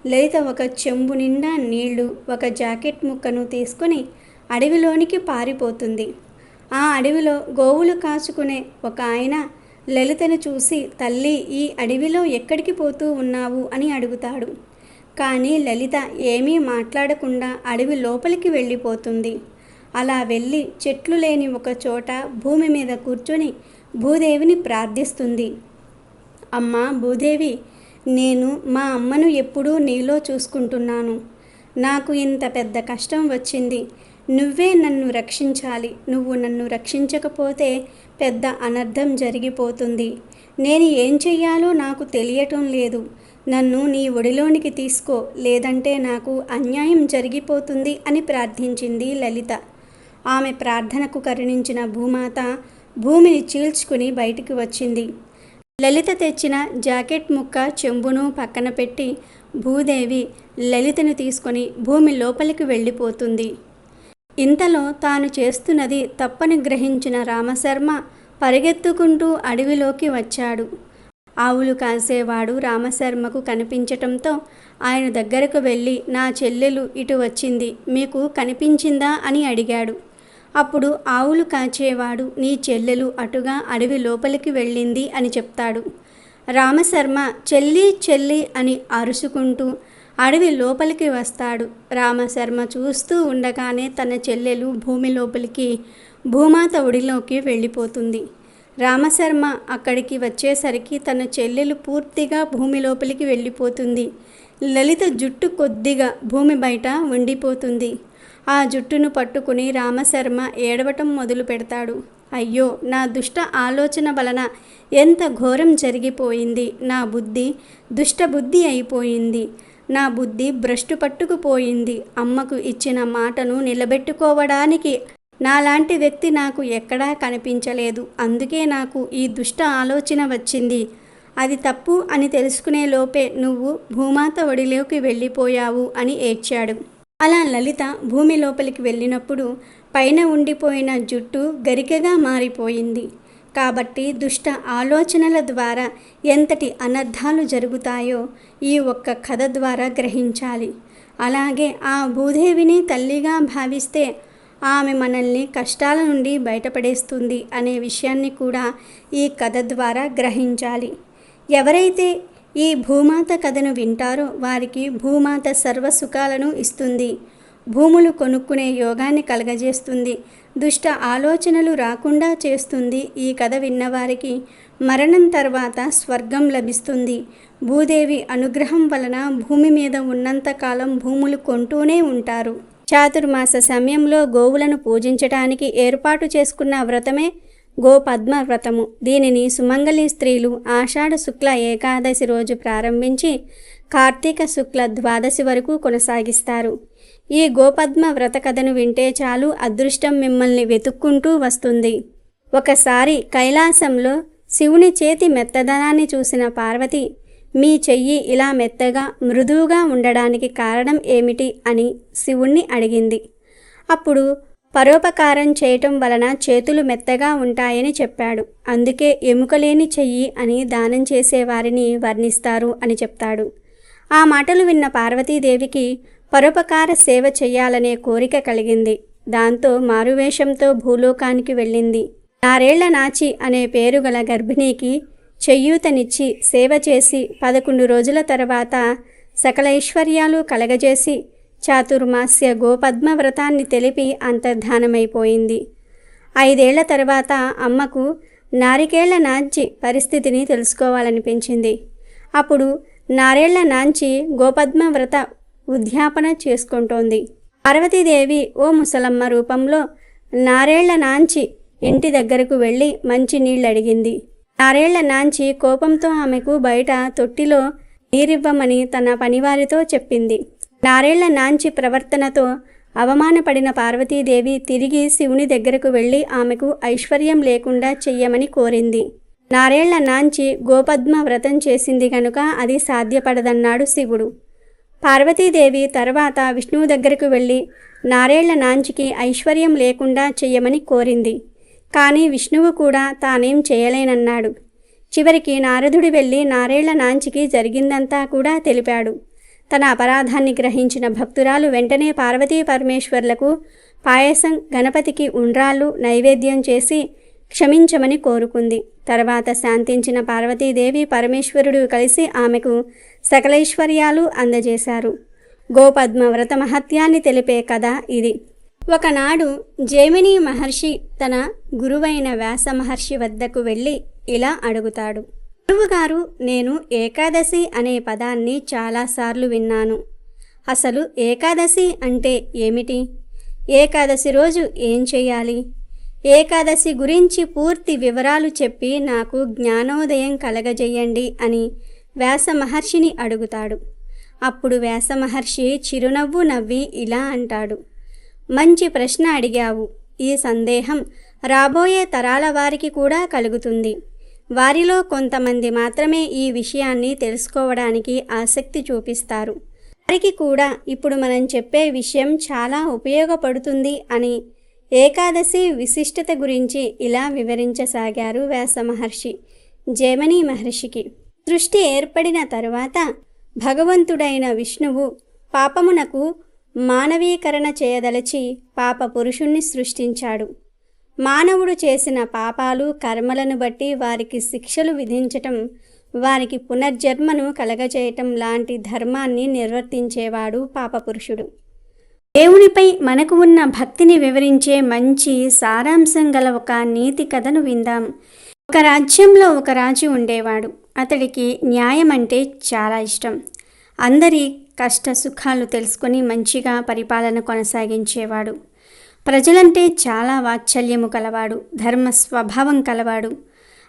లలిత ఒక చెంబు నిండా నీళ్లు, ఒక జాకెట్ ముక్కను తీసుకుని అడవిలోనికి పారిపోతుంది. ఆ అడవిలో గోవులు కాచుకునే ఒక ఆయన లలితను చూసి, తల్లి, ఈ అడవిలో ఎక్కడికి పోతూ ఉన్నావు అని అడుగుతాడు. కానీ లలిత ఏమీ మాట్లాడకుండా అడవి లోపలికి వెళ్ళిపోతుంది. అలా వెళ్ళి చెట్లు లేని ఒక చోట భూమి మీద కూర్చొని భూదేవిని ప్రార్థిస్తుంది. అమ్మా భూదేవి, నేను మా అమ్మను ఎప్పుడూ నీలో చూసుకుంటున్నాను. నాకు ఇంత పెద్ద కష్టం వచ్చింది. నువ్వే నన్ను రక్షించాలి. నువ్వు నన్ను రక్షించకపోతే పెద్ద అనర్థం జరిగిపోతుంది. నేను ఏం చెయ్యాలో నాకు తెలియటం లేదు. నన్ను నీ ఒడిలోనికి తీసుకో, లేదంటే నాకు అన్యాయం జరిగిపోతుంది అని ప్రార్థించింది లలిత. ఆమె ప్రార్థనకు కరుణించిన భూమాత భూమిని చీల్చుకుని బయటికి వచ్చింది. లలిత తెచ్చిన జాకెట్ ముక్క, చెంబును పక్కన పెట్టి భూదేవి లలితను తీసుకొని భూమి లోపలికి వెళ్ళిపోతుంది. ఇంతలో తాను చేస్తున్నది తప్పని గ్రహించిన రామశర్మ పరిగెత్తుకుంటూ అడవిలోకి వచ్చాడు. ఆవులు కాసేవాడు రామశర్మకు కనిపించటంతో ఆయన దగ్గరకు వెళ్ళి, నా చెల్లెలు ఇటు వచ్చింది, మీకు కనిపించిందా అని అడిగాడు. అప్పుడు ఆవులు కాచేవాడు, నీ చెల్లెలు అటుగా అడవి లోపలికి వెళ్ళింది అని చెప్తాడు. రామశర్మ చెల్లి చెల్లి అని అరుచుకుంటూ అడవి లోపలికి వస్తాడు. రామశర్మ చూస్తూ ఉండగానే తన చెల్లెలు భూమి లోపలికి, భూమాత ఒడిలోకి వెళ్ళిపోతుంది. రామశర్మ అక్కడికి వచ్చేసరికి తన చెల్లెలు పూర్తిగా భూమి లోపలికి వెళ్ళిపోతుంది. లలిత జుట్టు కొద్దిగా భూమి బయట ఉండిపోతుంది. ఆ జుట్టును పట్టుకుని రామశర్మ ఏడవటం మొదలు పెడతాడు. అయ్యో, నా దుష్ట ఆలోచన వలన ఎంత ఘోరం జరిగిపోయింది. నా బుద్ధి దుష్టబుద్ధి అయిపోయింది. నా బుద్ధి భ్రష్టు పట్టుకుపోయింది. అమ్మకు ఇచ్చిన మాటను నిలబెట్టుకోవడానికి నాలాంటి వ్యక్తి నాకు ఎక్కడా కనిపించలేదు. అందుకే నాకు ఈ దుష్ట ఆలోచన వచ్చింది. అది తప్పు అని తెలుసుకునే లోపే నువ్వు భూమాత ఒడిలోకి వెళ్ళిపోయావు అని ఏడ్చాడు. అలా లలిత భూమి లోపలికి వెళ్ళినప్పుడు పైన ఉండిపోయిన జుట్టు గరికగా మారిపోయింది. కాబట్టి దుష్ట ఆలోచనల ద్వారా ఎంతటి అనర్థాలు జరుగుతాయో ఈ ఒక్క కథ ద్వారా గ్రహించాలి. అలాగే ఆ భూదేవిని తల్లిగా భావిస్తే ఆమె మనల్ని కష్టాల నుండి బయటపడేస్తుంది అనే విషయాన్ని కూడా ఈ కథ ద్వారా గ్రహించాలి. ఎవరైతే ఈ భూమాత కథను వింటారో వారికి భూమాత సర్వసుఖాలను ఇస్తుంది. భూములు కొనుక్కునే యోగాన్ని కలగజేస్తుంది. దుష్ట ఆలోచనలు రాకుండా చేస్తుంది. ఈ కథ విన్నవారికి మరణం తర్వాత స్వర్గం లభిస్తుంది. భూదేవి అనుగ్రహం వలన భూమి మీద ఉన్నంతకాలం భూములు కొంటూనే ఉంటారు. చాతుర్మాస సమయంలో గోవులను పూజించటానికి ఏర్పాటు చేసుకున్న వ్రతమే గోపద్మ వ్రతము. దీనిని సుమంగళి స్త్రీలు ఆషాఢ శుక్ల ఏకాదశి రోజు ప్రారంభించి కార్తీక శుక్ల ద్వాదశి వరకు కొనసాగిస్తారు. ఈ గోపద్మ వ్రత కథను వింటే చాలు అదృష్టం మిమ్మల్ని వెతుక్కుంటూ వస్తుంది. ఒకసారి కైలాసంలో శివుని చేతి మెత్తదనాన్ని చూసిన పార్వతి, మీ చెయ్యి ఇలా మెత్తగా మృదువుగా ఉండడానికి కారణం ఏమిటి అని శివుణ్ణి అడిగింది. అప్పుడు పరోపకారం చేయటం వలన చేతులు మెత్తగా ఉంటాయని చెప్పాడు. అందుకే ఎముకలేని చెయ్యి అని దానం చేసేవారిని వర్ణిస్తారు అని చెప్తాడు. ఆ మాటలు విన్న పార్వతీదేవికి పరోపకార సేవ చెయ్యాలనే కోరిక కలిగింది. దాంతో మారువేషంతో భూలోకానికి వెళ్ళింది. 6 ఏళ్ల నాచి అనే పేరు గల గర్భిణీకి చెయ్యూతనిచ్చి సేవ చేసి 11 రోజుల తర్వాత సకల ఐశ్వర్యాలు కలగజేసి చాతుర్మాస్య గోపద్మ వ్రతాన్ని తెలిపి అంతర్ధానమైపోయింది. 5 ఏళ్ల తర్వాత అమ్మకు నారికేళ్ల నాంచి పరిస్థితిని తెలుసుకోవాలనిపించింది. అప్పుడు నారేళ్ల నాంచి గోపద్మ వ్రత ఉద్యాపన చేసుకుంటోంది. పార్వతీదేవి ఓ ముసలమ్మ రూపంలో నారేళ్ల నాంచి ఇంటి దగ్గరకు వెళ్ళి మంచి నీళ్ళడిగింది. నారేళ్ల నాంచి కోపంతో ఆమెకు బయట తొట్టిలో నీరివ్వమని తన పనివారితో చెప్పింది. నారేళ్ల నాంచి ప్రవర్తనతో అవమానపడిన పార్వతీదేవి తిరిగి శివుని దగ్గరకు వెళ్ళి ఆమెకు ఐశ్వర్యం లేకుండా చెయ్యమని కోరింది. నారేళ్ల నాంచి గోపద్మ వ్రతం చేసింది కనుక అది సాధ్యపడదన్నాడు శివుడు. పార్వతీదేవి తర్వాత విష్ణువు దగ్గరకు వెళ్ళి నారేళ్ల నాంచికి ఐశ్వర్యం లేకుండా చెయ్యమని కోరింది. కానీ విష్ణువు కూడా తానేం చేయలేనన్నాడు. చివరికి నారదుడు వెళ్ళి నారేళ్ల నాంచికి జరిగిందంతా కూడా తెలిపాడు. తన అపరాధాన్ని గ్రహించిన భక్తురాలు వెంటనే పార్వతీ పరమేశ్వర్లకు పాయసం, గణపతికి ఉండ్రాళ్ళు నైవేద్యం చేసి క్షమించమని కోరుకుంది. తర్వాత శాంతించిన పార్వతీదేవి పరమేశ్వరుడు కలిసి ఆమెకు సకలైశ్వర్యాలు అందజేశారు. గోపద్మ వ్రత మహత్యాన్ని తెలిపే కథ ఇది. ఒకనాడు జైమిని మహర్షి తన గురువైన వ్యాస మహర్షి వద్దకు వెళ్ళి ఇలా అడుగుతాడు. గురువుగారు, నేను ఏకాదశి అనే పదాన్ని చాలాసార్లు విన్నాను. అసలు ఏకాదశి అంటే ఏమిటి? ఏకాదశి రోజు ఏం చేయాలి? ఏకాదశి గురించి పూర్తి వివరాలు చెప్పి నాకు జ్ఞానోదయం కలగజేయండి అని వ్యాస మహర్షిని అడుగుతాడు. అప్పుడు వ్యాస మహర్షి చిరునవ్వు నవ్వి ఇలా అంటాడు. మంచి ప్రశ్న అడిగావు. ఈ సందేహం రాబోయే తరాల వారికి కూడా కలుగుతుంది. వారిలో కొంతమంది మాత్రమే ఈ విషయాన్ని తెలుసుకోవడానికి ఆసక్తి చూపిస్తారు. వారికి కూడా ఇప్పుడు మనం చెప్పే విషయం చాలా ఉపయోగపడుతుంది అని ఏకాదశి విశిష్టత గురించి ఇలా వివరించసాగారు వ్యాస మహర్షి జైమిని మహర్షికి. సృష్టి ఏర్పడిన తరువాత భగవంతుడైన విష్ణువు పాపమునకు మానవీకరణ చేయదలచి పాప పురుషుణ్ణి సృష్టించాడు. మానవుడు చేసిన పాపాలు కర్మలను బట్టి వారికి శిక్షలు విధించటం, వారికి పునర్జన్మను కలగజేయటం లాంటి ధర్మాన్ని నిర్వర్తించేవాడు పాపపురుషుడు. దేవునిపై మనకు ఉన్న భక్తిని వివరించే మంచి సారాంశం గల ఒక నీతి కథను విందాం. ఒక రాజ్యంలో ఒక రాజు ఉండేవాడు. అతడికి న్యాయం అంటే చాలా ఇష్టం. అందరి కష్ట సుఖాలు తెలుసుకొని మంచిగా పరిపాలన కొనసాగించేవాడు. ప్రజలంటే చాలా వాత్సల్యము కలవాడు, ధర్మ స్వభావం కలవాడు.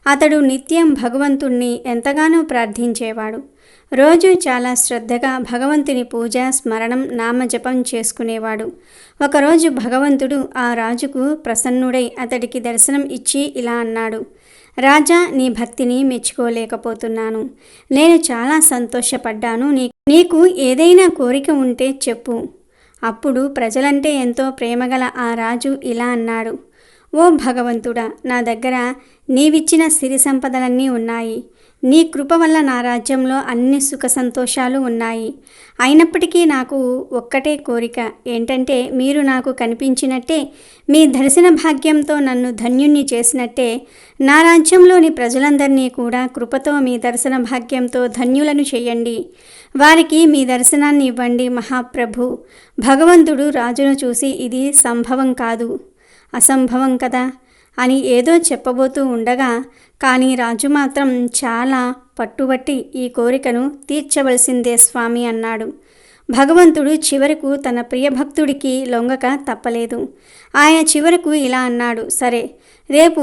అతడు నిత్యం భగవంతుణ్ణి ఎంతగానో ప్రార్థించేవాడు. రోజు చాలా శ్రద్ధగా భగవంతుని పూజ, స్మరణం, నామజపం చేసుకునేవాడు. ఒకరోజు భగవంతుడు ఆ రాజుకు ప్రసన్నుడై అతడికి దర్శనం ఇచ్చి ఇలా అన్నాడు. రాజా, నీ భక్తిని మెచ్చుకోలేకపోతున్నాను. నేను చాలా సంతోషపడ్డాను. నీకు ఏదైనా కోరిక ఉంటే చెప్పు. అప్పుడు ప్రజలంటే ఎంతో ప్రేమగల ఆ రాజు ఇలా అన్నాడు. ఓ భగవంతుడా, నా దగ్గర నీవిచ్చిన సిరి సంపదలన్నీ ఉన్నాయి. నీ కృప వల్ల నా రాజ్యంలో అన్ని సుఖ సంతోషాలు ఉన్నాయి. అయినప్పటికీ నాకు ఒక్కటే కోరిక. ఏంటంటే, మీరు నాకు కనిపించినట్టే, మీ దర్శన భాగ్యంతో నన్ను ధన్యుణ్ణి చేసినట్టే నా రాజ్యంలోని ప్రజలందరినీ కూడా కృపతో మీ దర్శన భాగ్యంతో ధన్యులను చేయండి. వారికి మీ దర్శనాన్ని ఇవ్వండి మహాప్రభు. భగవంతుడు రాజును చూసి, ఇది సంభవం కాదు, అసంభవం కదా అని ఏదో చెప్పబోతూ ఉండగా, కానీ రాజు మాత్రం చాలా పట్టుబట్టి ఈ కోరికను తీర్చవలసిందే స్వామి అన్నాడు. భగవంతుడు చివరకు తన ప్రియభక్తుడికి లొంగక తప్పలేదు. ఆయన చివరకు ఇలా అన్నాడు, సరే, రేపు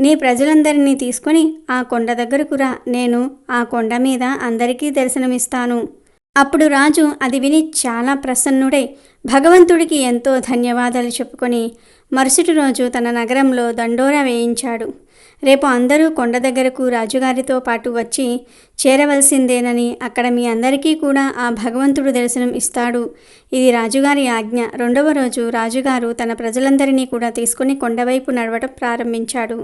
నీ ప్రజలందరినీ తీసుకొని ఆ కొండ దగ్గరకు రా, నేను ఆ కొండ మీద అందరికీ దర్శనమిస్తాను. అప్పుడు రాజు అది విని చాలా ప్రసన్నుడై భగవంతుడికి ఎంతో ధన్యవాదాలు చెప్పుకొని మరుసటి రోజు తన నగరంలో దండోరా వేయించాడు. రేపు అందరూ కొండ దగ్గరకు రాజుగారితో పాటు వచ్చి చేరవలసిందేనని, అక్కడ మీ అందరికీ కూడా ఆ భగవంతుడు దర్శనం ఇస్తాడు. ఇది రాజుగారి ఆజ్ఞ. రెండవ రోజు రాజుగారు తన ప్రజలందరినీ కూడా తీసుకుని కొండవైపు నడవటం ప్రారంభించాడు.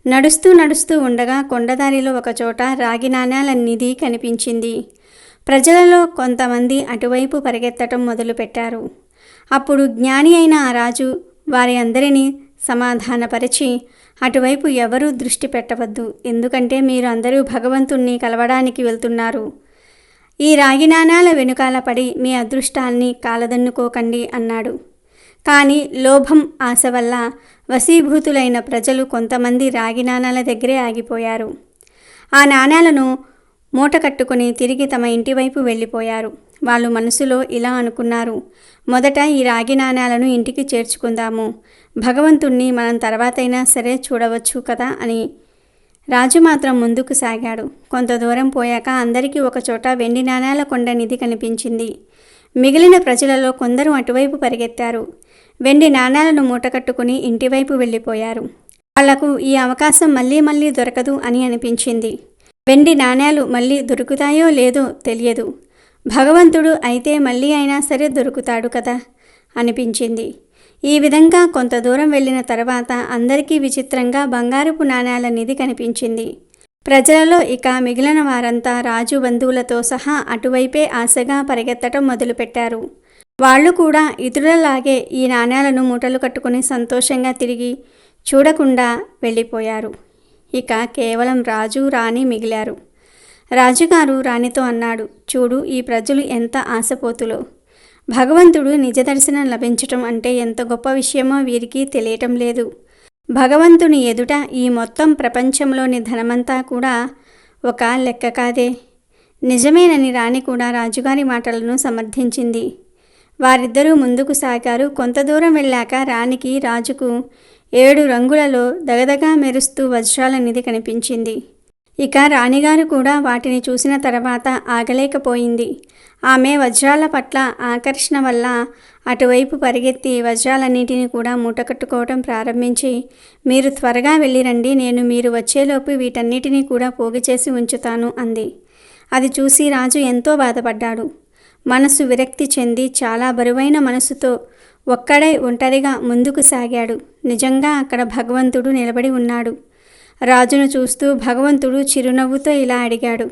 నడుస్తూ నడుస్తూ ఉండగా కొండదారిలో ఒకచోట రాగి నాణేల నిధి కనిపించింది. ప్రజలలో కొంతమంది అటువైపు పరిగెత్తటం మొదలుపెట్టారు. అప్పుడు జ్ఞాని అయిన ఆ రాజు వారి అందరినీ సమాధానపరిచి, అటువైపు ఎవరూ దృష్టి పెట్టవద్దు, ఎందుకంటే మీరు అందరూ భగవంతుణ్ణి కలవడానికి వెళ్తున్నారు. ఈ రాగి నాణాల వెనుకాల పడి మీ అదృష్టాన్ని కాలదన్నుకోకండి అన్నాడు. కానీ లోభం, ఆశ వల్ల వశీభూతులైన ప్రజలు కొంతమంది రాగి నాణాల దగ్గరే ఆగిపోయారు. ఆ నాణాలను మూట కట్టుకుని తిరిగి తమ ఇంటివైపు వెళ్ళిపోయారు. వాళ్ళు మనసులో ఇలా అనుకున్నారు, మొదట ఈ రాగి నాణాలను ఇంటికి చేర్చుకుందాము, భగవంతుణ్ణి మనం తర్వాతైనా సరే చూడవచ్చు కదా అని. రాజు మాత్రం ముందుకు సాగాడు. కొంత దూరం పోయాక అందరికీ ఒకచోట వెండి నాణాల కొండ నిధి కనిపించింది. మిగిలిన ప్రజలలో కొందరు అటువైపు పరిగెత్తారు. వెండి నాణాలను మూటకట్టుకుని ఇంటివైపు వెళ్ళిపోయారు. వాళ్లకు ఈ అవకాశం మళ్ళీ మళ్ళీ దొరకదు అని అనిపించింది. వెండి నాణేలు మళ్ళీ దొరుకుతాయో లేదో తెలియదు, భగవంతుడు అయితే మళ్ళీ అయినా సరే దొరుకుతాడు కదా అనిపించింది. ఈ విధంగా కొంత దూరం వెళ్ళిన తర్వాత అందరికీ విచిత్రంగా బంగారపు నాణేల నిధి కనిపించింది. ప్రజలలో ఇక మిగిలిన వారంతా రాజు బంధువులతో సహా అటువైపే ఆశగా పరిగెత్తటం మొదలుపెట్టారు. వాళ్ళు కూడా ఇతరులలాగే ఈ నాణేలను మూటలు కట్టుకుని సంతోషంగా తిరిగి చూడకుండా వెళ్ళిపోయారు. ఇక కేవలం రాజు, రాణి మిగిలారు. రాజుగారు రాణితో అన్నాడు, చూడు, ఈ ప్రజలు ఎంత ఆశపోతులో. భగవంతుడు నిజదర్శనం లభించటం అంటే ఎంత గొప్ప విషయమో వీరికి తెలియటం లేదు. భగవంతుని ఎదుట ఈ మొత్తం ప్రపంచంలోని ధనమంతా కూడా ఒక లెక్క కాదే. నిజమేనని రాణి కూడా రాజుగారి మాటలను సమర్థించింది. వారిద్దరూ ముందుకు సాగారు. కొంత దూరం వెళ్ళాక రాణికి, రాజుకు 7 రంగులలో దగదగా మెరుస్తూ వజ్రాల నిధి కనిపించింది. ఇక రాణిగారు కూడా వాటిని చూసిన తర్వాత ఆగలేకపోయింది. ఆమె వజ్రాల పట్ల ఆకర్షణ వల్ల అటువైపు పరిగెత్తి వజ్రాలన్నిటిని కూడా మూటకట్టుకోవటం ప్రారంభించి, మీరు త్వరగా వెళ్ళిరండి, నేను మీరు వచ్చేలోపు వీటన్నిటినీ కూడా పోగు చేసి ఉంచుతాను అంది. అది చూసి రాజు ఎంతో బాధపడ్డాడు. మనసు విరక్తి చెంది చాలా బరువైన మనసుతో ఒక్కడై ఒంటరిగా ముందుకు సాగాడు. నిజంగా అక్కడ భగవంతుడు నిలబడి ఉన్నాడు. రాజును చూస్తూ భగవంతుడు చిరునవ్వుతో ఇలా అడిగాడు,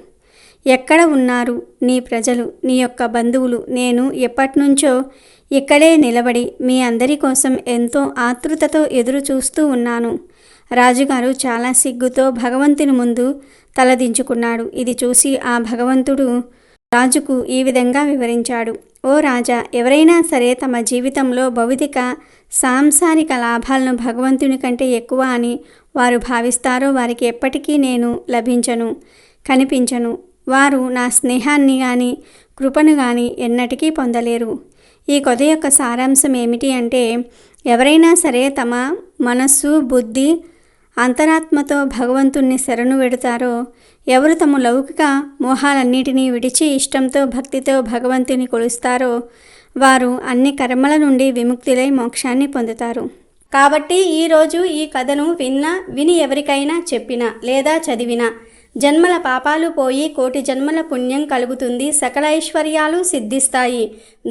ఎక్కడ ఉన్నారు నీ ప్రజలు, నీ యొక్క బంధువులు? నేను ఎప్పటినుంచో ఇక్కడే నిలబడి మీ అందరి కోసం ఎంతో ఆతృతతో ఎదురు చూస్తూ ఉన్నాను. రాజుగారు చాలా సిగ్గుతో భగవంతుని ముందు తలదించుకున్నాడు. ఇది చూసి ఆ భగవంతుడు రాజుకు ఈ విధంగా వివరించాడు, ఓ రాజా, ఎవరైనా సరే తమ జీవితంలో భౌతిక సాంసారిక లాభాలను భగవంతుని కంటే ఎక్కువ అని వారు భావిస్తారో వారికి ఎప్పటికీ నేను లభించను, కనిపించను. వారు నా స్నేహాన్ని కానీ కృపను కానీ ఎన్నటికీ పొందలేరు. ఈ కథ యొక్క సారాంశం ఏమిటి అంటే, ఎవరైనా సరే తమ మనస్సు, బుద్ధి, అంతరాత్మతో భగవంతుణ్ణి శరణు వెడుతారో, ఎవరు తమ లౌకిక మోహాలన్నిటినీ విడిచి ఇష్టంతో భక్తితో భగవంతుని కొలుస్తారో వారు అన్ని కర్మల నుండి విముక్తులై మోక్షాన్ని పొందుతారు. కాబట్టి ఈరోజు ఈ కథను విని ఎవరికైనా చెప్పినా లేదా చదివినా జన్మల పాపాలు పోయి కోటి జన్మల పుణ్యం కలుగుతుంది, సకల ఐశ్వర్యాలు సిద్ధిస్తాయి,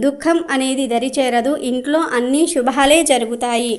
దుఃఖం అనేది దరిచేరదు, ఇంట్లో అన్ని శుభాలే జరుగుతాయి.